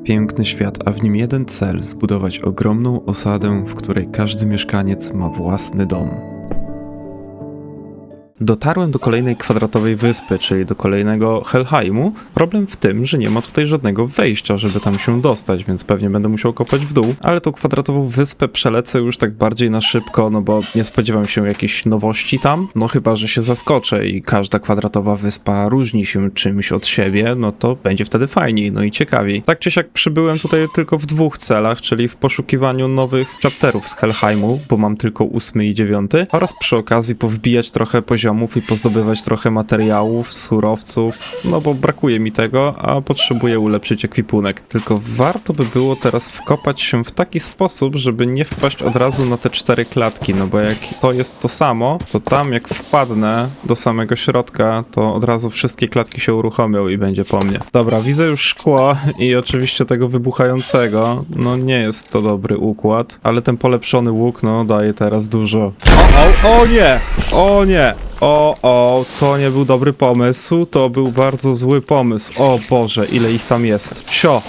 Piękny świat, a w nim jeden cel: zbudować ogromną osadę, w której każdy mieszkaniec ma własny dom. Dotarłem do kolejnej kwadratowej wyspy, czyli do kolejnego Helheimu. Problem w tym, że nie ma tutaj żadnego wejścia, żeby tam się dostać, więc pewnie będę musiał kopać w dół. Ale tą kwadratową wyspę przelecę już tak bardziej na szybko, no bo nie spodziewam się jakichś nowości tam. No chyba, że się zaskoczę i każda kwadratowa wyspa różni się czymś od siebie, no to będzie wtedy fajniej, no i ciekawiej. Tak czy siak przybyłem tutaj tylko w dwóch celach, czyli w poszukiwaniu nowych chapterów z Helheimu, bo mam tylko 8 i 9, oraz przy okazji powbijać trochę poziomów i pozdobywać trochę materiałów, surowców, no bo brakuje mi tego, a potrzebuję ulepszyć ekwipunek. Tylko warto by było teraz wkopać się w taki sposób, żeby nie wpaść od razu na te 4 klatki, no bo jak to jest to samo, to tam jak wpadnę do samego środka, to od razu wszystkie klatki się uruchomią i będzie po mnie. Dobra, widzę już szkło i oczywiście tego wybuchającego, no nie jest to dobry układ, ale ten polepszony łuk, no daje teraz dużo. O nie! O nie! To nie był dobry pomysł, to był bardzo zły pomysł. O Boże, ile ich tam jest. Sio!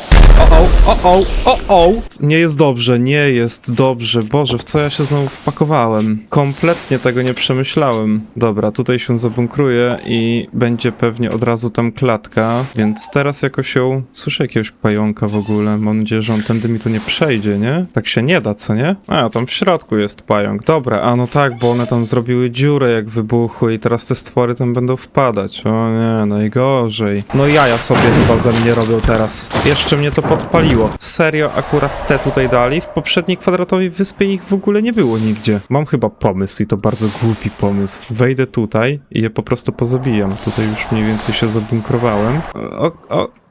Nie jest dobrze, nie jest dobrze. Boże, w co ja się znowu wpakowałem? Kompletnie tego nie przemyślałem. Dobra, tutaj się zabunkruję i będzie pewnie od razu tam klatka, więc teraz jakoś ją... Słyszę jakiegoś pająka w ogóle. Mam nadzieję, że on tędy mi tu nie przejdzie, nie? Tak się nie da, co nie? A, tam w środku jest pająk. Dobra, a no tak, bo one tam zrobiły dziurę jak wybuchły i teraz te stwory tam będą wpadać. O nie, najgorzej. No jaja sobie chyba ze mnie robią teraz. Jeszcze mnie to podpaliło. Serio, akurat te tutaj dali? W poprzedniej kwadratowej wyspie ich w ogóle nie było nigdzie. Mam chyba pomysł i to bardzo głupi pomysł. Wejdę tutaj i je po prostu pozabijam. Tutaj już mniej więcej się zabunkrowałem.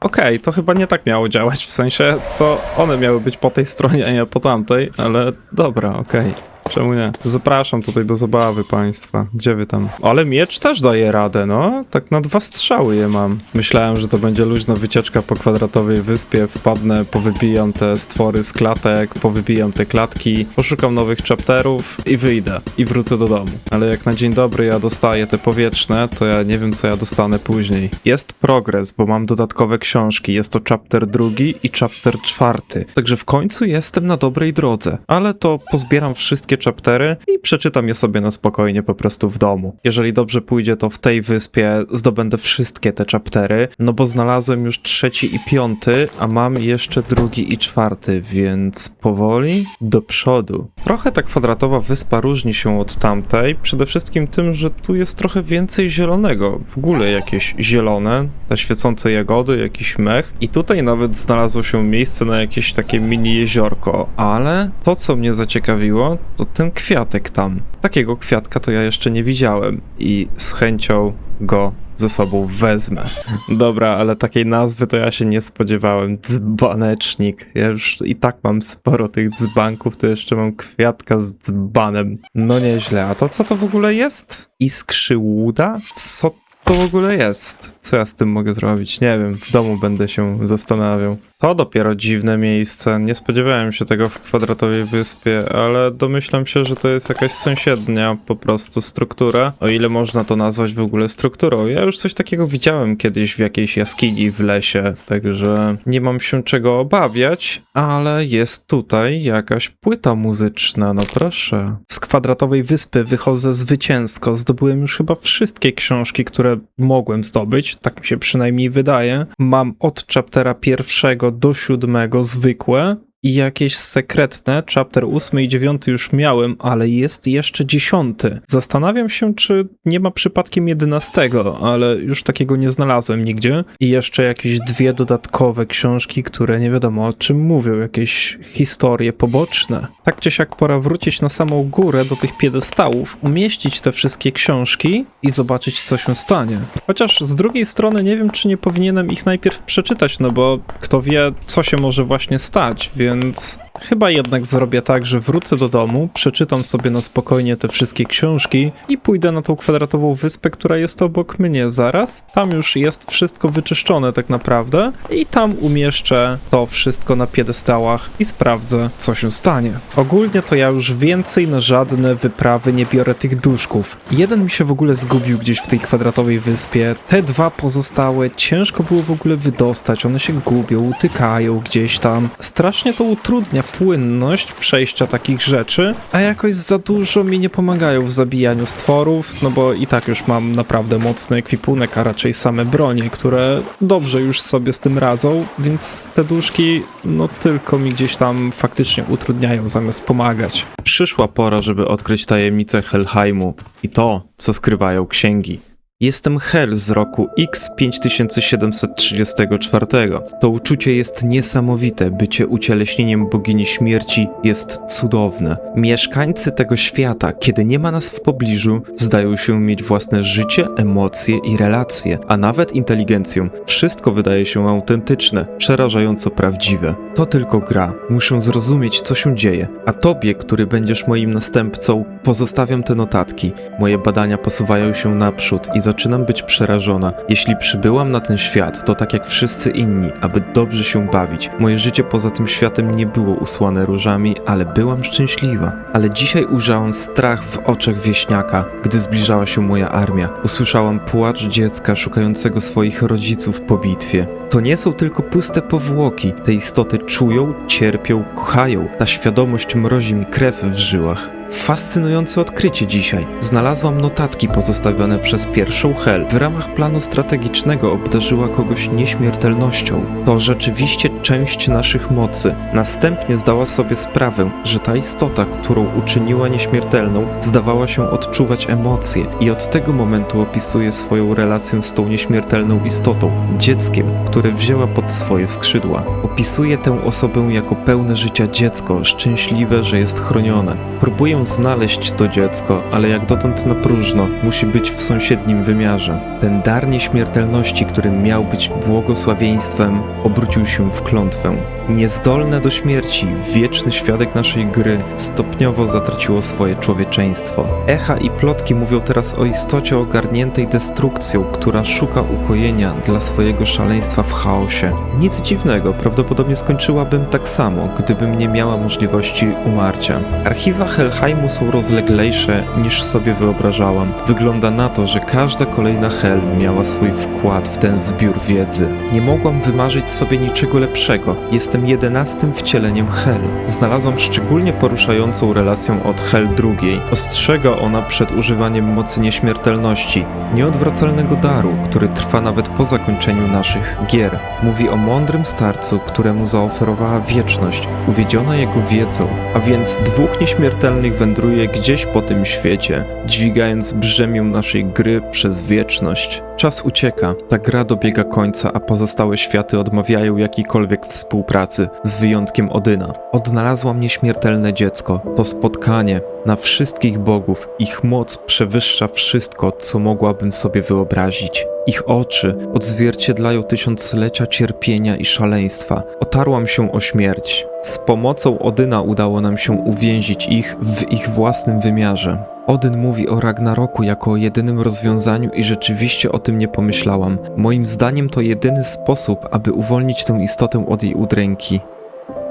Okej, to chyba nie tak miało działać, w sensie to one miały być po tej stronie, a nie po tamtej, ale dobra, okej. Czemu nie? Zapraszam tutaj do zabawy państwa. Gdzie wy tam? Ale miecz też daje radę, no. Tak na 2 strzały je mam. Myślałem, że to będzie luźna wycieczka po kwadratowej wyspie. Wpadnę, powybijam te stwory z klatek, powybijam te klatki, poszukam nowych chapterów i wyjdę. I wrócę do domu. Ale jak na dzień dobry ja dostaję te powietrzne, to ja nie wiem, co ja dostanę później. Jest progres, bo mam dodatkowe książki. Jest to chapter 2 i chapter 4. Także w końcu jestem na dobrej drodze. Ale to pozbieram wszystkie chaptery i przeczytam je sobie na spokojnie po prostu w domu. Jeżeli dobrze pójdzie, to w tej wyspie zdobędę wszystkie te chaptery, no bo znalazłem już 3 i 5, a mam jeszcze 2 i 4, więc powoli do przodu. Trochę ta kwadratowa wyspa różni się od tamtej, przede wszystkim tym, że tu jest trochę więcej zielonego. W ogóle jakieś zielone, te świecące jagody, jakiś mech i tutaj nawet znalazło się miejsce na jakieś takie mini jeziorko, ale to, co mnie zaciekawiło, to ten kwiatek tam. Takiego kwiatka to ja jeszcze nie widziałem i z chęcią go ze sobą wezmę. Dobra, ale takiej nazwy to ja się nie spodziewałem. Dzbanecznik. Ja już i tak mam sporo tych dzbanków, to jeszcze mam kwiatka z dzbanem. No nieźle. A to co to w ogóle jest? Iskrzyłuda? Co to w ogóle jest? Co ja z tym mogę zrobić? Nie wiem. W domu będę się zastanawiał. To dopiero dziwne miejsce. Nie spodziewałem się tego w kwadratowej wyspie, ale domyślam się, że to jest jakaś sąsiednia po prostu struktura. O ile można to nazwać w ogóle strukturą. Ja już coś takiego widziałem kiedyś w jakiejś jaskini w lesie, także nie mam się czego obawiać, ale jest tutaj jakaś płyta muzyczna, no proszę. Z kwadratowej wyspy wychodzę zwycięsko. Zdobyłem już chyba wszystkie książki, które mogłem zdobyć, tak mi się przynajmniej wydaje. Mam od chaptera 1 do 7 zwykłe i jakieś sekretne. Chapter 8 i 9 już miałem, ale jest jeszcze 10. Zastanawiam się, czy nie ma przypadkiem 11, ale już takiego nie znalazłem nigdzie. I jeszcze jakieś 2 dodatkowe książki, które nie wiadomo o czym mówią, jakieś historie poboczne. Tak czy siak pora wrócić na samą górę do tych piedestałów, umieścić te wszystkie książki i zobaczyć, co się stanie. Chociaż z drugiej strony nie wiem, czy nie powinienem ich najpierw przeczytać, no bo kto wie, co się może właśnie stać, więc więc chyba jednak zrobię tak, że wrócę do domu, przeczytam sobie na spokojnie te wszystkie książki i pójdę na tą kwadratową wyspę, która jest obok mnie zaraz. Tam już jest wszystko wyczyszczone tak naprawdę i tam umieszczę to wszystko na piedestałach i sprawdzę, co się stanie. Ogólnie to ja już więcej na żadne wyprawy nie biorę tych duszków. Jeden mi się w ogóle zgubił gdzieś w tej kwadratowej wyspie, te dwa pozostałe ciężko było w ogóle wydostać, one się gubią, utykają gdzieś tam. Strasznie to utrudnia płynność przejścia takich rzeczy, a jakoś za dużo mi nie pomagają w zabijaniu stworów, no bo i tak już mam naprawdę mocny ekwipunek, a raczej same bronie, które dobrze już sobie z tym radzą, więc te duszki no tylko mi gdzieś tam faktycznie utrudniają zamiast pomagać. Przyszła pora, żeby odkryć tajemnicę Helheimu i to, co skrywają księgi. Jestem Hel z roku X5734. To uczucie jest niesamowite, bycie ucieleśnieniem bogini śmierci jest cudowne. Mieszkańcy tego świata, kiedy nie ma nas w pobliżu, zdają się mieć własne życie, emocje i relacje, a nawet inteligencję. Wszystko wydaje się autentyczne, przerażająco prawdziwe. To tylko gra. Muszę zrozumieć, co się dzieje. A tobie, który będziesz moim następcą, pozostawiam te notatki. Moje badania posuwają się naprzód i zaczynam być przerażona. Jeśli przybyłam na ten świat, to tak jak wszyscy inni, aby dobrze się bawić. Moje życie poza tym światem nie było usłane różami, ale byłam szczęśliwa. Ale dzisiaj ujrzałam strach w oczach wieśniaka, gdy zbliżała się moja armia. Usłyszałam płacz dziecka szukającego swoich rodziców po bitwie. To nie są tylko puste powłoki. Te istoty czują, cierpią, kochają. Ta świadomość mrozi mi krew w żyłach. Fascynujące odkrycie dzisiaj. Znalazłam notatki pozostawione przez pierwszą Hel. W ramach planu strategicznego obdarzyła kogoś nieśmiertelnością. To rzeczywiście część naszych mocy. Następnie zdała sobie sprawę, że ta istota, którą uczyniła nieśmiertelną, zdawała się odczuwać emocje i od tego momentu opisuje swoją relację z tą nieśmiertelną istotą, dzieckiem, które wzięła pod swoje skrzydła. Opisuje tę osobę jako pełne życia dziecko, szczęśliwe, że jest chronione. Próbuję znaleźć to dziecko, ale jak dotąd na próżno, musi być w sąsiednim wymiarze. Ten dar nieśmiertelności, który miał być błogosławieństwem, obrócił się w klątwę. Niezdolne do śmierci, wieczny świadek naszej gry stopniowo zatraciło swoje człowieczeństwo. Echa i plotki mówią teraz o istocie ogarniętej destrukcją, która szuka ukojenia dla swojego szaleństwa w chaosie. Nic dziwnego, prawdopodobnie skończyłabym tak samo, gdybym nie miała możliwości umarcia. Archiwa Helheimu są rozleglejsze niż sobie wyobrażałam. Wygląda na to, że każda kolejna Hel miała swój wkład w ten zbiór wiedzy. Nie mogłam wymarzyć sobie niczego lepszego. Jestem 11. wcieleniem Hel. Znalazłam szczególnie poruszającą relację od Hel II. Ostrzega ona przed używaniem mocy nieśmiertelności, nieodwracalnego daru, który trwa nawet po zakończeniu naszych gier. Mówi o mądrym starcu, któremu zaoferowała wieczność, uwiedziona jego wiedzą, a więc dwóch nieśmiertelnych wędruje gdzieś po tym świecie, dźwigając brzemię naszej gry przez wieczność. Czas ucieka, ta gra dobiega końca, a pozostałe światy odmawiają jakiejkolwiek współpracy, z wyjątkiem Odyna. Odnalazłam nieśmiertelne dziecko, to spotkanie na wszystkich bogów, ich moc przewyższa wszystko, co mogłabym sobie wyobrazić. Ich oczy odzwierciedlają tysiąclecia cierpienia i szaleństwa. Otarłam się o śmierć. Z pomocą Odyna udało nam się uwięzić ich w ich własnym wymiarze. Odyn mówi o Ragnaroku jako o jedynym rozwiązaniu i rzeczywiście o tym nie pomyślałam. Moim zdaniem to jedyny sposób, aby uwolnić tę istotę od jej udręki.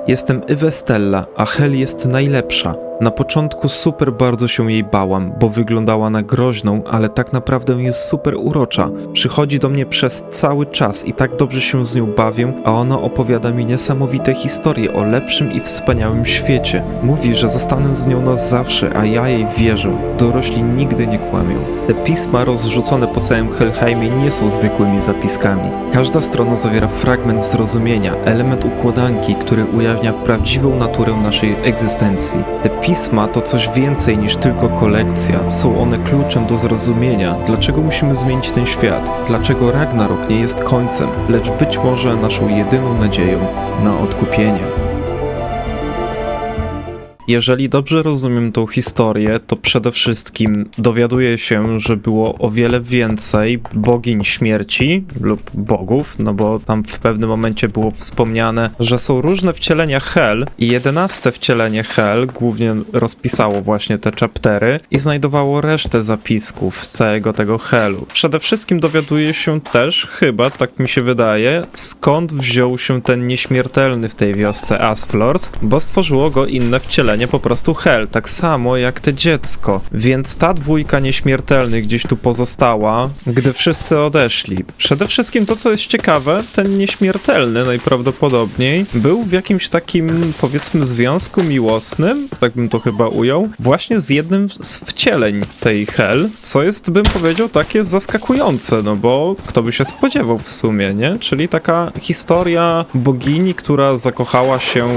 Jestem Ywestella, a Hel jest najlepsza. Na początku super bardzo się jej bałam, bo wyglądała na groźną, ale tak naprawdę jest super urocza. Przychodzi do mnie przez cały czas i tak dobrze się z nią bawię, a ona opowiada mi niesamowite historie o lepszym i wspaniałym świecie. Mówi, że zostanę z nią na zawsze, a ja jej wierzę. Dorośli nigdy nie kłamią. Te pisma rozrzucone po całym Helheimie nie są zwykłymi zapiskami. Każda strona zawiera fragment zrozumienia, element układanki, który ujawnia prawdziwą naturę naszej egzystencji. Te pisma to coś więcej niż tylko kolekcja. Są one kluczem do zrozumienia, dlaczego musimy zmienić ten świat, dlaczego Ragnarok nie jest końcem, lecz być może naszą jedyną nadzieją na odkupienie. Jeżeli dobrze rozumiem tą historię, to przede wszystkim dowiaduję się, że było o wiele więcej bogiń śmierci lub bogów, no bo tam w pewnym momencie było wspomniane, że są różne wcielenia Hel i 11 wcielenie Hel głównie rozpisało właśnie te chaptery i znajdowało resztę zapisków z całego tego Helu. Przede wszystkim dowiaduje się też, chyba tak mi się wydaje, skąd wziął się ten nieśmiertelny w tej wiosce Asflors, bo stworzyło go inne wcielenie po prostu Hel, tak samo jak te dziecko. Więc ta dwójka nieśmiertelnych gdzieś tu pozostała, gdy wszyscy odeszli. Przede wszystkim to, co jest ciekawe, ten nieśmiertelny najprawdopodobniej był w jakimś takim, powiedzmy, związku miłosnym, tak bym to chyba ujął, właśnie z jednym z wcieleń tej Hel, co jest, bym powiedział, takie zaskakujące, no bo kto by się spodziewał w sumie, nie? Czyli taka historia bogini, która zakochała się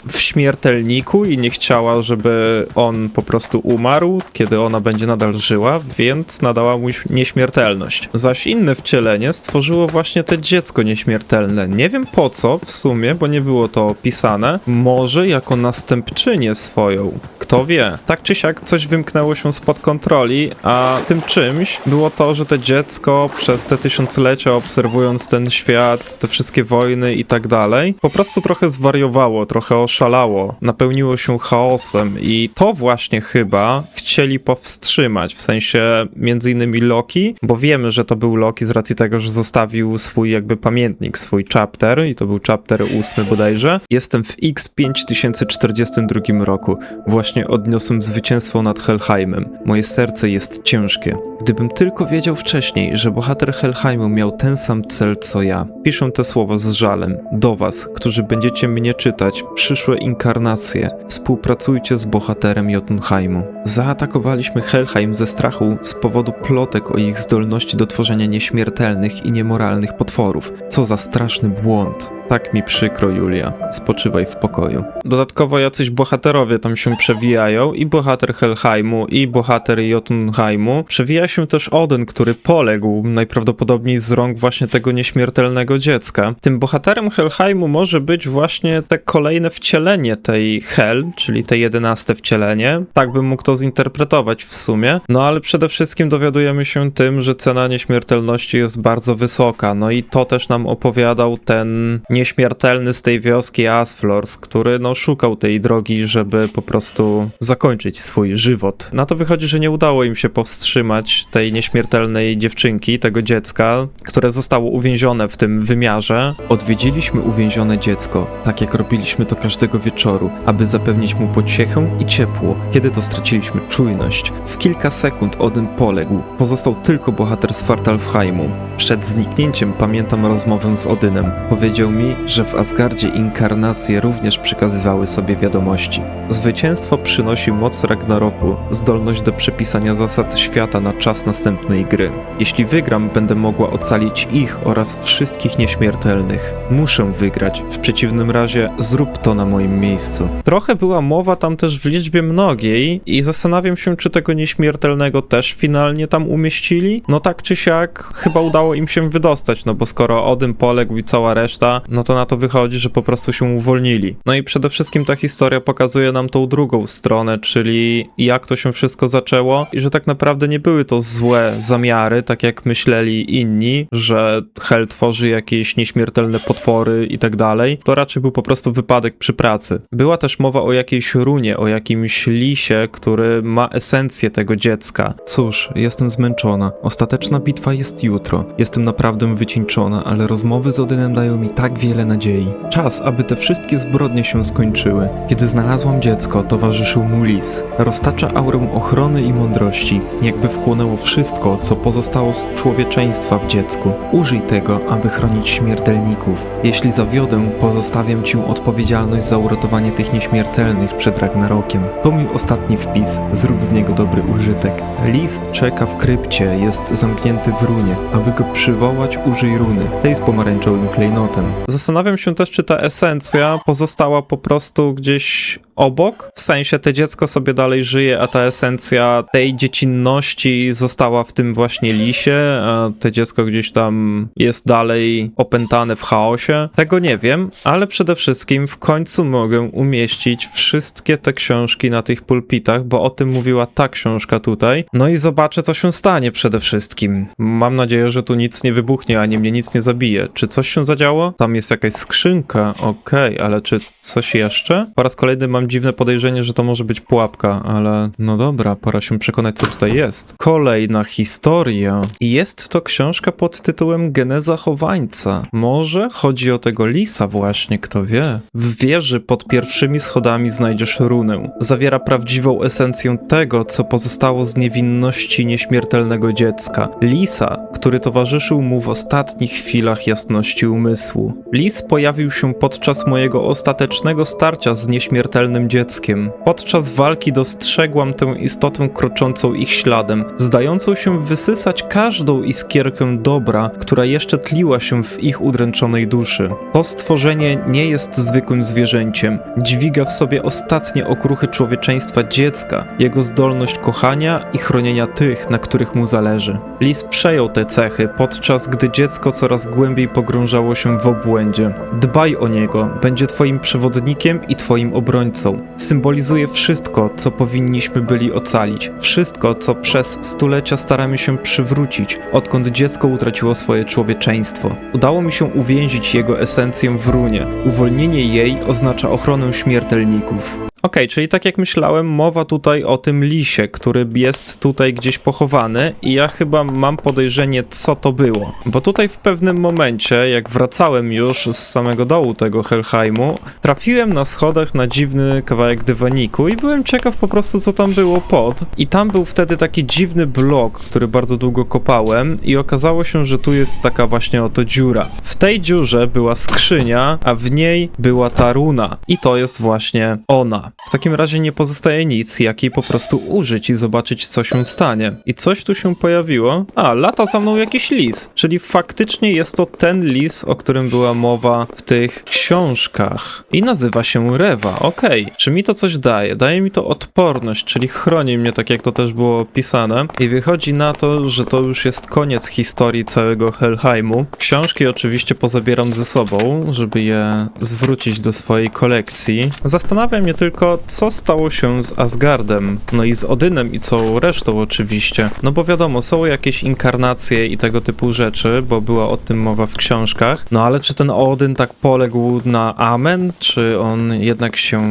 w śmiertelniku i nie chciała, żeby on po prostu umarł, kiedy ona będzie nadal żyła, więc nadała mu nieśmiertelność. Zaś inne wcielenie stworzyło właśnie to dziecko nieśmiertelne. Nie wiem po co w sumie, bo nie było to opisane. Może jako następczynię swoją. Kto wie. Tak czy siak coś wymknęło się spod kontroli, a tym czymś było to, że to dziecko przez te tysiąclecia obserwując ten świat, te wszystkie wojny i tak dalej, po prostu trochę zwariowało, trochę oszalało, napełniło się chaosem i to właśnie chyba chcieli powstrzymać, w sensie między innymi Loki, bo wiemy, że to był Loki z racji tego, że zostawił swój jakby pamiętnik, swój chapter i to był chapter 8 bodajże. Jestem w X5042 roku. Właśnie odniosłem zwycięstwo nad Helheimem. Moje serce jest ciężkie. Gdybym tylko wiedział wcześniej, że bohater Helheimu miał ten sam cel co ja. Piszę te słowa z żalem. Do was, którzy będziecie mnie czytać, przyszłe inkarnacje. Współpracujcie z bohaterem Jotunheimu. Zaatakowaliśmy Helheim ze strachu z powodu plotek o ich zdolności do tworzenia nieśmiertelnych i niemoralnych potworów. Co za straszny błąd. Tak mi przykro, Julia. Spoczywaj w pokoju. Dodatkowo jacyś bohaterowie tam się przewijają, i bohater Helheimu, i bohater Jotunheimu. Przewija się też Odyn, który poległ najprawdopodobniej z rąk właśnie tego nieśmiertelnego dziecka. Tym bohaterem Helheimu może być właśnie te kolejne wcielenie tej Hel, czyli te 11 wcielenie. Tak bym mógł to zinterpretować w sumie. No ale przede wszystkim dowiadujemy się tym, że cena nieśmiertelności jest bardzo wysoka. No i to też nam opowiadał ten nieśmiertelny z tej wioski Asflors, który no szukał tej drogi, żeby po prostu zakończyć swój żywot. Na to wychodzi, że nie udało im się powstrzymać tej nieśmiertelnej dziewczynki, tego dziecka, które zostało uwięzione w tym wymiarze. Odwiedziliśmy uwięzione dziecko, tak jak robiliśmy to każdego wieczoru, aby zapewnić mu pociechę i ciepło, kiedy to straciliśmy czujność. W kilka sekund Odyn poległ. Pozostał tylko bohater z Svartalfheimu. Przed zniknięciem pamiętam rozmowę z Odynem. Powiedział mi, że w Asgardzie inkarnacje również przekazywały sobie wiadomości. Zwycięstwo przynosi moc Ragnaroku, zdolność do przepisania zasad świata na czas następnej gry. Jeśli wygram, będę mogła ocalić ich oraz wszystkich nieśmiertelnych. Muszę wygrać, w przeciwnym razie zrób to na moim miejscu. Trochę była mowa tam też w liczbie mnogiej i zastanawiam się, czy tego nieśmiertelnego też finalnie tam umieścili. No tak czy siak, chyba udało im się wydostać, no bo skoro Odyn poległ i cała reszta, no to na to wychodzi, że po prostu się uwolnili. No i przede wszystkim ta historia pokazuje nam tą drugą stronę, czyli jak to się wszystko zaczęło i że tak naprawdę nie były to złe zamiary, tak jak myśleli inni, że Hel tworzy jakieś nieśmiertelne potwory i tak dalej. To raczej był po prostu wypadek przy pracy. Była też mowa o jakiejś runie, o jakimś lisie, który ma esencję tego dziecka. Cóż, jestem zmęczona. Ostateczna bitwa jest jutro. Jestem naprawdę wycieńczona, ale rozmowy z Odynem dają mi tak wiele nadziei. Czas, aby te wszystkie zbrodnie się skończyły. Kiedy znalazłam dziecko, towarzyszył mu lis. Roztacza aurę ochrony i mądrości, jakby wchłonęło wszystko, co pozostało z człowieczeństwa w dziecku. Użyj tego, aby chronić śmiertelników. Jeśli zawiodę, pozostawiam ci odpowiedzialność za uratowanie tych nieśmiertelnych przed Ragnarokiem. To mój ostatni wpis. Zrób z niego dobry użytek. List czeka w krypcie, jest zamknięty w runie. Aby go przywołać, użyj runy. Tej z pomarańczowym klejnotem. Zastanawiam się też, czy ta esencja pozostała po prostu gdzieś obok, w sensie to dziecko sobie dalej żyje, a ta esencja tej dziecinności została w tym właśnie lisie, a to dziecko gdzieś tam jest dalej opętane w chaosie. Tego nie wiem, ale przede wszystkim w końcu mogę umieścić wszystkie te książki na tych pulpitach, bo o tym mówiła ta książka tutaj. No i zobaczę, co się stanie przede wszystkim. Mam nadzieję, że tu nic nie wybuchnie, ani mnie nic nie zabije. Czy coś się zadziało? Tam jest jakaś skrzynka, okej, ale czy coś jeszcze? Po raz kolejny mam dziwne podejrzenie, że to może być pułapka, ale no dobra, pora się przekonać, co tutaj jest. Kolejna historia. Jest to książka pod tytułem Geneza Chowańca. Może chodzi o tego lisa właśnie, kto wie. W wieży pod pierwszymi schodami znajdziesz runę. Zawiera prawdziwą esencję tego, co pozostało z niewinności nieśmiertelnego dziecka. Lisa, który towarzyszył mu w ostatnich chwilach jasności umysłu. Lis pojawił się podczas mojego ostatecznego starcia z nieśmiertelnym dzieckiem. Podczas walki dostrzegłam tę istotę kroczącą ich śladem, zdającą się wysysać każdą iskierkę dobra, która jeszcze tliła się w ich udręczonej duszy. To stworzenie nie jest zwykłym zwierzęciem. Dźwiga w sobie ostatnie okruchy człowieczeństwa dziecka, jego zdolność kochania i chronienia tych, na których mu zależy. Lis przejął te cechy, podczas gdy dziecko coraz głębiej pogrążało się w obłędzie. Dbaj o niego, będzie twoim przewodnikiem i twoim obrońcą. Symbolizuje wszystko, co powinniśmy byli ocalić. Wszystko, co przez stulecia staramy się przywrócić, odkąd dziecko utraciło swoje człowieczeństwo. Udało mi się uwięzić jego esencję w runie. Uwolnienie jej oznacza ochronę śmiertelników. Okej, czyli tak jak myślałem, mowa tutaj o tym lisie, który jest tutaj gdzieś pochowany i ja chyba mam podejrzenie, co to było. Bo tutaj w pewnym momencie, jak wracałem już z samego dołu tego Helheimu, trafiłem na schodach na dziwny kawałek dywaniku i byłem ciekaw po prostu, co tam było pod. I tam był wtedy taki dziwny blok, który bardzo długo kopałem i okazało się, że tu jest taka właśnie oto dziura. W tej dziurze była skrzynia, a w niej była ta runa. I to jest właśnie ona. W takim razie nie pozostaje nic, jak jej po prostu użyć i zobaczyć, co się stanie. I coś tu się pojawiło. A, lata za mną jakiś lis. Czyli faktycznie jest to ten lis, o którym była mowa w tych książkach. I nazywa się Rewa. Okej. Czy mi to coś daje? Daje mi to odporność, czyli chroni mnie, tak jak to też było opisane. I wychodzi na to, że to już jest koniec historii całego Helheimu. Książki oczywiście pozabieram ze sobą, żeby je zwrócić do swojej kolekcji. Zastanawia mnie tylko, co stało się z Asgardem, no i z Odynem i całą resztą oczywiście. No bo wiadomo, są jakieś inkarnacje i tego typu rzeczy, bo była o tym mowa w książkach. No ale czy ten Odyn tak poległ na amen? Czy on jednak się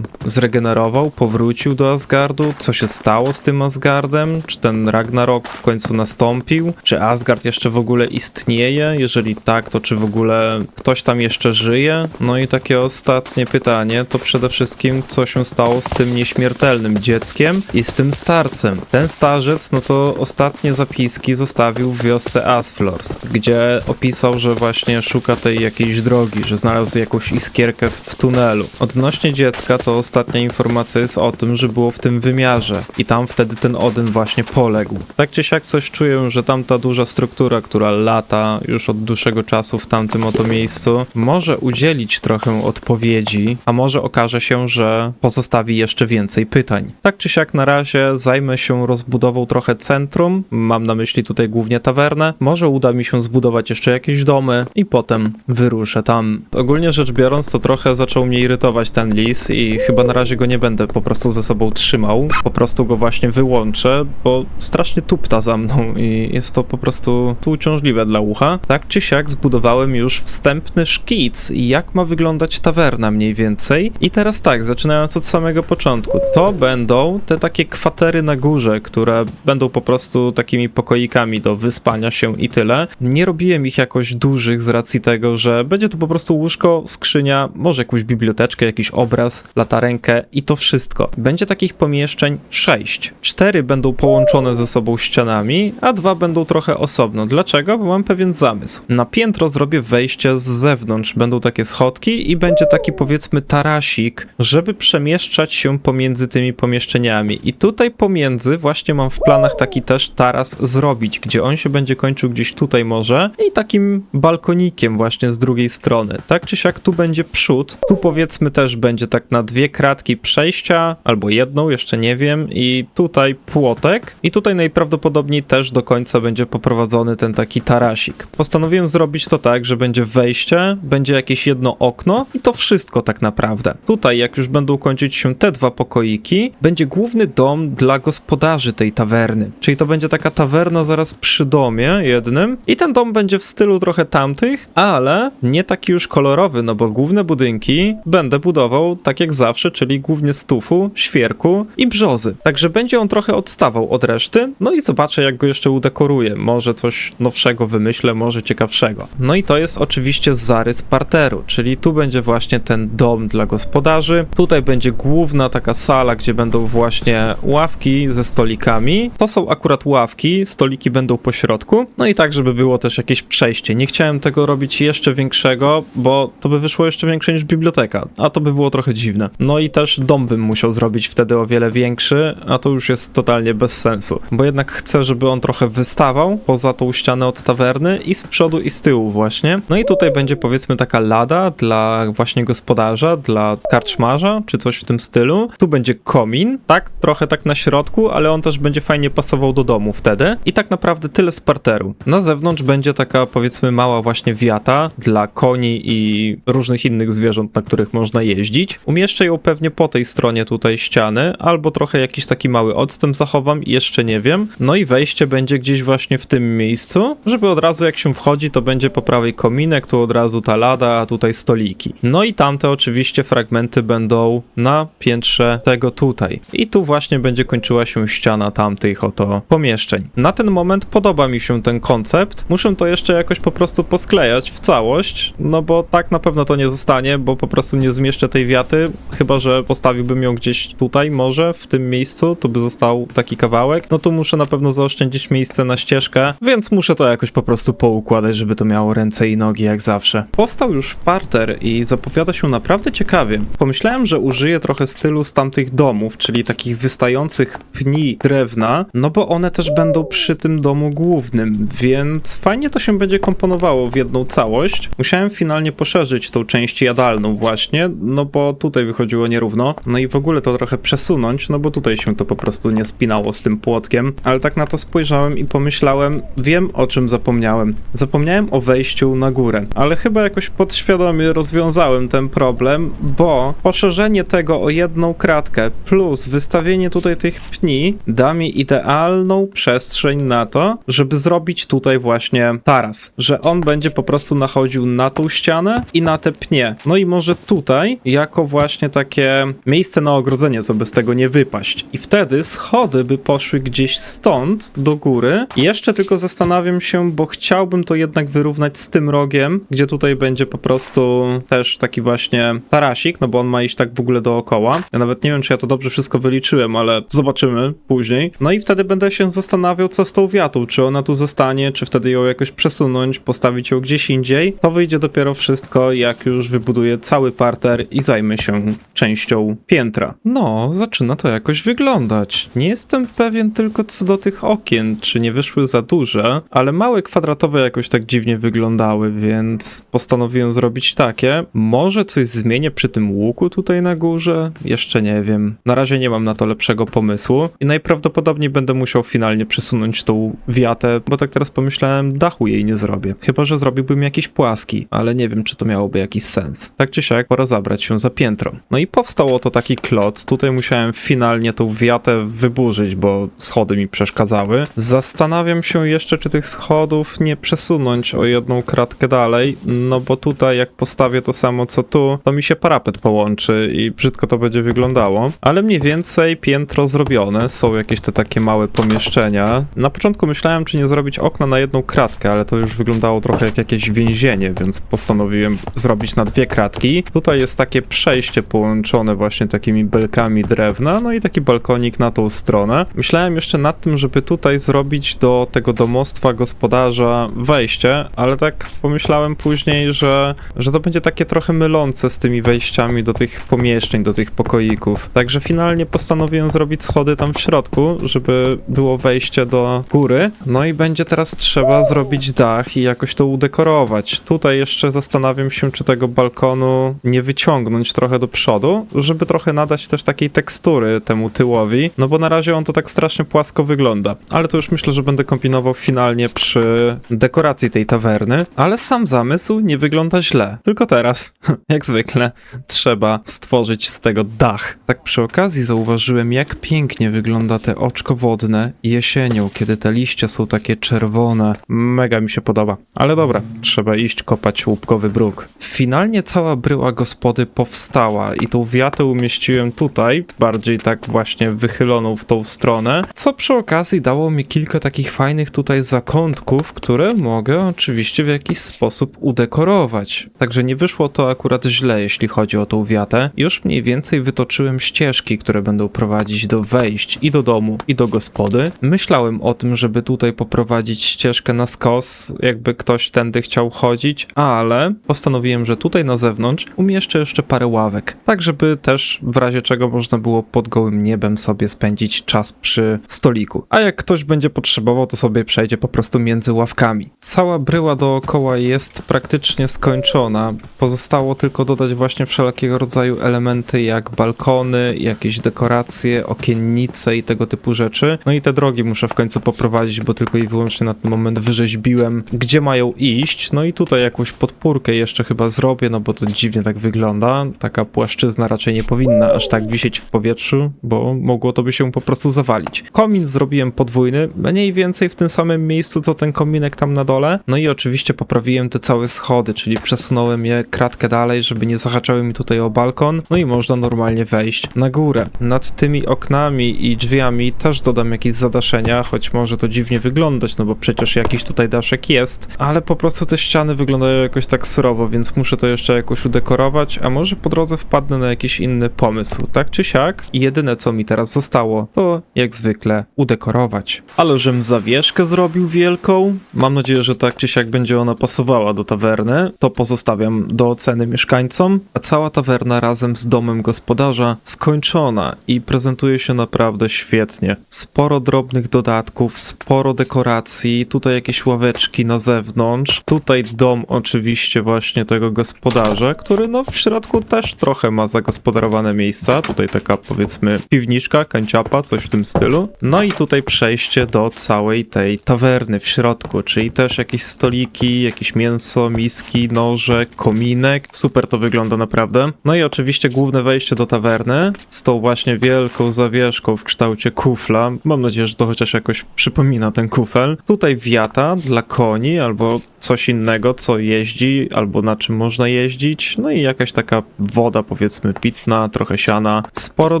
zregenerował, powrócił do Asgardu? Co się stało z tym Asgardem? Czy ten Ragnarok w końcu nastąpił? Czy Asgard jeszcze w ogóle istnieje? Jeżeli tak, to czy w ogóle ktoś tam jeszcze żyje? No i takie ostatnie pytanie to przede wszystkim, co się stało z tym nieśmiertelnym dzieckiem i z tym starcem. Ten starzec, no to ostatnie zapiski zostawił w wiosce Asflors, gdzie opisał, że właśnie szuka tej jakiejś drogi, że znalazł jakąś iskierkę w tunelu. Odnośnie dziecka, to ostatnia informacja jest o tym, że było w tym wymiarze i tam wtedy ten Odyn właśnie poległ. Tak czy siak coś czuję, że tamta duża struktura, która lata już od dłuższego czasu w tamtym oto miejscu, może udzielić trochę odpowiedzi, a może okaże się, że pozostawi jeszcze więcej pytań. Tak czy siak na razie zajmę się rozbudową trochę centrum, mam na myśli tutaj głównie tawernę, może uda mi się zbudować jeszcze jakieś domy i potem wyruszę tam. Ogólnie rzecz biorąc, to trochę zaczął mnie irytować ten lis i chyba na razie go nie będę po prostu ze sobą trzymał, po prostu go właśnie wyłączę, bo strasznie tupta za mną i jest to po prostu uciążliwe dla ucha. Tak czy siak zbudowałem już wstępny szkic, jak ma wyglądać tawerna mniej więcej i teraz tak, zaczynając od samego początku. To będą te takie kwatery na górze, które będą po prostu takimi pokoikami do wyspania się i tyle. Nie robiłem ich jakoś dużych z racji tego, że będzie tu po prostu łóżko, skrzynia, może jakąś biblioteczkę, jakiś obraz, latarenkę i to wszystko. Będzie takich pomieszczeń 6. 4 będą połączone ze sobą ścianami, a 2 będą trochę osobno. Dlaczego? Bo mam pewien zamysł. Na piętro zrobię wejście z zewnątrz. Będą takie schodki i będzie taki powiedzmy tarasik, żeby przemieścić przemieszczać się pomiędzy tymi pomieszczeniami. I tutaj pomiędzy właśnie mam w planach taki też taras zrobić, gdzie on się będzie kończył gdzieś tutaj może i takim balkonikiem właśnie z drugiej strony. Tak czy siak tu będzie przód, tu powiedzmy też będzie tak na 2 kratki przejścia, albo jedną, jeszcze nie wiem, i tutaj płotek i tutaj najprawdopodobniej też do końca będzie poprowadzony ten taki tarasik. Postanowiłem zrobić to tak, że będzie wejście, będzie jakieś jedno okno i to wszystko tak naprawdę. Tutaj jak już będą kończyć się te 2 pokoiki, będzie główny dom dla gospodarzy tej tawerny, czyli to będzie taka tawerna zaraz przy domie jednym i ten dom będzie w stylu trochę tamtych, ale nie taki już kolorowy, no bo główne budynki będę budował tak jak zawsze, czyli głównie z tufu, świerku i brzozy. Także będzie on trochę odstawał od reszty, no i zobaczę jak go jeszcze udekoruję. Może coś nowszego wymyślę, może ciekawszego. No i to jest oczywiście zarys parteru, czyli tu będzie właśnie ten dom dla gospodarzy. Tutaj będzie główna taka sala, gdzie będą właśnie ławki ze stolikami. To są akurat ławki, stoliki będą po środku. No i tak, żeby było też jakieś przejście. Nie chciałem tego robić jeszcze większego, bo to by wyszło jeszcze większe niż biblioteka, a to by było trochę dziwne. No i też dom bym musiał zrobić wtedy o wiele większy, a to już jest totalnie bez sensu, bo jednak chcę, żeby on trochę wystawał poza tą ścianę od tawerny i z przodu i z tyłu właśnie. No i tutaj będzie powiedzmy taka lada dla właśnie gospodarza, dla karczmarza, czy coś w tym stylu. Tu będzie komin, tak, trochę tak na środku, ale on też będzie fajnie pasował do domu wtedy. I tak naprawdę tyle z parteru. Na zewnątrz będzie taka powiedzmy mała właśnie wiata dla koni i różnych innych zwierząt, na których można jeździć. Umieszczę ją pewnie po tej stronie tutaj ściany, albo trochę jakiś taki mały odstęp zachowam, jeszcze nie wiem. No i wejście będzie gdzieś właśnie w tym miejscu, żeby od razu jak się wchodzi, to będzie po prawej kominek, tu od razu ta lada, a tutaj stoliki. No i tamte oczywiście fragmenty będą na piętrze tego tutaj. I tu właśnie będzie kończyła się ściana tamtych oto pomieszczeń. Na ten moment podoba mi się ten koncept. Muszę to jeszcze jakoś po prostu posklejać w całość, no bo tak na pewno to nie zostanie, bo po prostu nie zmieszczę tej wiaty, chyba że postawiłbym ją gdzieś tutaj może, w tym miejscu, to by został taki kawałek. No tu muszę na pewno zaoszczędzić miejsce na ścieżkę, więc muszę to jakoś po prostu poukładać, żeby to miało ręce i nogi jak zawsze. Powstał już parter i zapowiada się naprawdę ciekawie. Pomyślałem, że użyję trochę stylu z tamtych domów, czyli takich wystających pni drewna, no bo one też będą przy tym domu głównym, więc fajnie to się będzie komponowało w jedną całość. Musiałem finalnie poszerzyć tą część jadalną właśnie, no bo tutaj wychodziło nierówno, no i w ogóle to trochę przesunąć, no bo tutaj się to po prostu nie spinało z tym płotkiem, ale tak na to spojrzałem i pomyślałem, wiem o czym zapomniałem. Zapomniałem o wejściu na górę, ale chyba jakoś podświadomie rozwiązałem ten problem, bo poszerzenie tego o jedną kratkę plus wystawienie tutaj tych pni da mi idealną przestrzeń na to, żeby zrobić tutaj właśnie taras, że on będzie po prostu nachodził na tą ścianę i na te pnie. No i może tutaj jako właśnie takie miejsce na ogrodzenie, co by z tego nie wypaść. I wtedy schody by poszły gdzieś stąd do góry. I jeszcze tylko zastanawiam się, bo chciałbym to jednak wyrównać z tym rogiem, gdzie tutaj będzie po prostu też taki właśnie tarasik, no bo on ma iść tak w ogóle dookoła. Ja nawet nie wiem, czy ja to dobrze wszystko wyliczyłem, ale zobaczymy później. No i wtedy będę się zastanawiał, co z tą wiatą, czy ona tu zostanie, czy wtedy ją jakoś przesunąć, postawić ją gdzieś indziej. To wyjdzie dopiero wszystko, jak już wybuduję cały parter i zajmę się częścią piętra. No, zaczyna to jakoś wyglądać. Nie jestem pewien tylko co do tych okien, czy nie wyszły za duże, ale małe kwadratowe jakoś tak dziwnie wyglądały, więc postanowiłem zrobić takie. Może coś zmienię przy tym łuku tutaj na górze? Jeszcze nie wiem. Na razie nie mam na to lepszego pomysłu i najprawdopodobniej będę musiał finalnie przesunąć tą wiatę, bo tak teraz pomyślałem, dachu jej nie zrobię. Chyba że zrobiłbym jakiś płaski, ale nie wiem, czy to miałoby jakiś sens. Tak czy siak, pora zabrać się za piętro. No i powstał oto taki kloc. Tutaj musiałem finalnie tą wiatę wyburzyć, bo schody mi przeszkadzały. Zastanawiam się jeszcze, czy tych schodów nie przesunąć o jedną kratkę dalej, no bo tutaj jak postawię to samo co tu, to mi się parapet połączy i brzydko to będzie wyglądało. Ale mniej więcej piętro zrobione. Są jakieś te takie małe pomieszczenia. Na początku myślałem, czy nie zrobić okna na jedną kratkę, ale to już wyglądało trochę jak jakieś więzienie, więc postanowiłem zrobić na 2 kratki. Tutaj jest takie przejście połączone właśnie takimi belkami drewna, no i taki balkonik na tą stronę. Myślałem jeszcze nad tym, żeby tutaj zrobić do tego domostwa gospodarza wejście, ale tak pomyślałem później, że to będzie takie trochę mylące z tymi wejściami do tych pomieszczeń, pomieszczeń do tych pokoików. Także finalnie postanowiłem zrobić schody tam w środku, żeby było wejście do góry. No i będzie teraz trzeba zrobić dach i jakoś to udekorować. Tutaj jeszcze zastanawiam się, czy tego balkonu nie wyciągnąć trochę do przodu, żeby trochę nadać też takiej tekstury temu tyłowi, no bo na razie on to tak strasznie płasko wygląda. Ale to już myślę, że będę kombinował finalnie przy dekoracji tej tawerny, ale sam zamysł nie wygląda źle. Tylko teraz, jak zwykle, trzeba stworzyć z tego dach. Tak przy okazji zauważyłem, jak pięknie wygląda te oczko wodne jesienią, kiedy te liście są takie czerwone. Mega mi się podoba. Ale dobra, trzeba iść kopać łupkowy bruk. Finalnie cała bryła gospody powstała i tą wiatę umieściłem tutaj, bardziej tak właśnie wychyloną w tą stronę, co przy okazji dało mi kilka takich fajnych tutaj zakątków, które mogę oczywiście w jakiś sposób udekorować. Także nie wyszło to akurat źle, jeśli chodzi o tą wiatę. Już mniej więcej wytoczyłem ścieżki, które będą prowadzić do wejść i do domu, i do gospody. Myślałem o tym, żeby tutaj poprowadzić ścieżkę na skos, jakby ktoś tędy chciał chodzić, ale postanowiłem, że tutaj na zewnątrz umieszczę jeszcze parę ławek, tak żeby też w razie czego można było pod gołym niebem sobie spędzić czas przy stoliku. A jak ktoś będzie potrzebował, to sobie przejdzie po prostu między ławkami. Cała bryła dookoła jest praktycznie skończona. Pozostało tylko dodać właśnie wszelkiego rodzaju elementy jak balkony, jakieś dekoracje, okiennice i tego typu rzeczy. No i te drogi muszę w końcu poprowadzić, bo tylko i wyłącznie na ten moment wyrzeźbiłem, gdzie mają iść. No i tutaj jakąś podpórkę jeszcze chyba zrobię, no bo to dziwnie tak wygląda. Taka płaszczyzna raczej nie powinna aż tak wisieć w powietrzu, bo mogło to by się po prostu zawalić. Komin zrobiłem podwójny, mniej więcej w tym samym miejscu, co ten kominek tam na dole. No i oczywiście poprawiłem te całe schody, czyli przesunąłem je kratkę dalej, żeby nie zahaczały mi tutaj o balkon. No i można normalnie wejść na górę. Nad tymi oknami i drzwiami też dodam jakieś zadaszenia, choć może to dziwnie wyglądać, no bo przecież jakiś tutaj daszek jest, ale po prostu te ściany wyglądają jakoś tak surowo, więc muszę to jeszcze jakoś udekorować, a może po drodze wpadnę na jakiś inny pomysł. Tak czy siak, jedyne co mi teraz zostało, to jak zwykle udekorować. Ale żem zawieszkę zrobił wielką, mam nadzieję, że tak czy siak będzie ona pasowała do tawerny, to pozostawiam do oceny mieszkańcom, a cała tawerna razem z domem gospodarza skończona i prezentuje się naprawdę świetnie. Sporo drobnych dodatków, sporo dekoracji, tutaj jakieś ławeczki na zewnątrz, tutaj dom oczywiście właśnie tego gospodarza, który no w środku też trochę ma zagospodarowane miejsca, tutaj taka powiedzmy piwniczka, kanciapa, coś w tym stylu. No i tutaj przejście do całej tej tawerny w środku, czyli też jakieś stoliki, jakieś mięso, miski, noże, kominek. Super to wygląda naprawdę. No i oczywiście główne wejście do tawerny z tą właśnie wielką zawieszką w kształcie kufla. Mam nadzieję, że to chociaż jakoś przypomina ten kufel. Tutaj wiata dla koni albo coś innego, co jeździ, albo na czym można jeździć. No i jakaś taka woda, powiedzmy, pitna, trochę siana. Sporo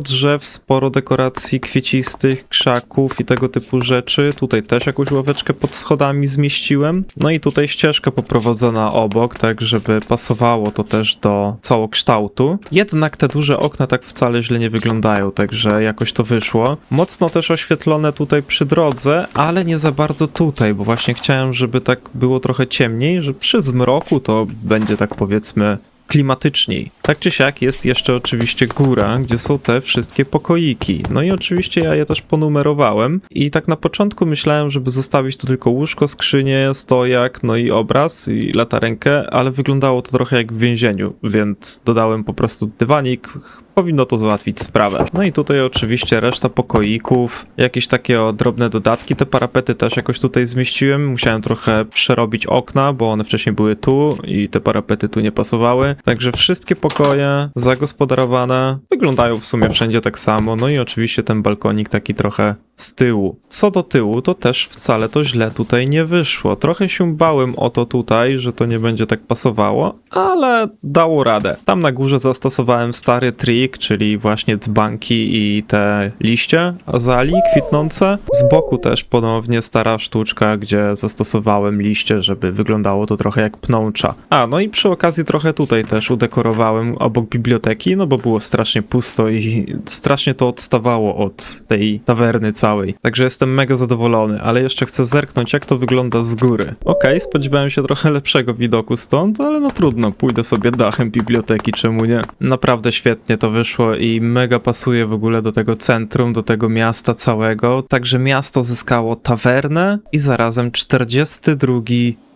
drzew, sporo dekoracji kwiecistych, krzaków i tego typu rzeczy. Tutaj też jakąś ławeczkę pod schodami zmieściłem. No i tutaj ścieżka poprowadzona obok, tak żeby pasowało to też do całokształtu. Jednak te duże okna tak wcale źle nie wyglądają, także jakoś to wyszło. Mocno też oświetlone tutaj przy drodze, ale nie za bardzo tutaj, bo właśnie chciałem, żeby tak było trochę ciemniej, że przy zmroku to będzie tak powiedzmy klimatyczniej. Tak czy siak jest jeszcze oczywiście góra, gdzie są te wszystkie pokoiki. No i oczywiście ja je też ponumerowałem i tak na początku myślałem, żeby zostawić tu tylko łóżko, skrzynię, stojak, no i obraz i latarenkę, ale wyglądało to trochę jak w więzieniu, więc dodałem po prostu dywanik. Powinno to załatwić sprawę. No i tutaj oczywiście reszta pokoików, jakieś takie drobne dodatki, te parapety też jakoś tutaj zmieściłem. Musiałem trochę przerobić okna, bo one wcześniej były tu i te parapety tu nie pasowały. Także wszystkie pokoje zagospodarowane, wyglądają w sumie wszędzie tak samo. No i oczywiście ten balkonik taki trochę z tyłu. Co do tyłu, to też wcale to źle tutaj nie wyszło. Trochę się bałem o to tutaj, że to nie będzie tak pasowało, ale dało radę. Tam na górze zastosowałem stary trik, czyli właśnie dzbanki i te liście azalii kwitnące. Z boku też ponownie stara sztuczka, gdzie zastosowałem liście, żeby wyglądało to trochę jak pnącza. A, no i przy okazji trochę tutaj też udekorowałem obok biblioteki, no bo było strasznie pusto i strasznie to odstawało od tej tawerny całej. Także jestem mega zadowolony, ale jeszcze chcę zerknąć, jak to wygląda z góry. Okej, spodziewałem się trochę lepszego widoku stąd, ale no trudno, pójdę sobie dachem biblioteki, czemu nie? Naprawdę świetnie to wyszło i mega pasuje w ogóle do tego centrum, do tego miasta całego. Także miasto zyskało tawernę i zarazem 42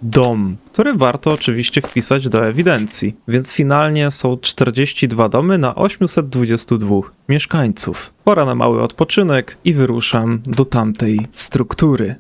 dom, który warto oczywiście wpisać do ewidencji. Więc finalnie są 42 domy na 822 mieszkańców. Pora na mały odpoczynek i wyruszam do tamtej struktury.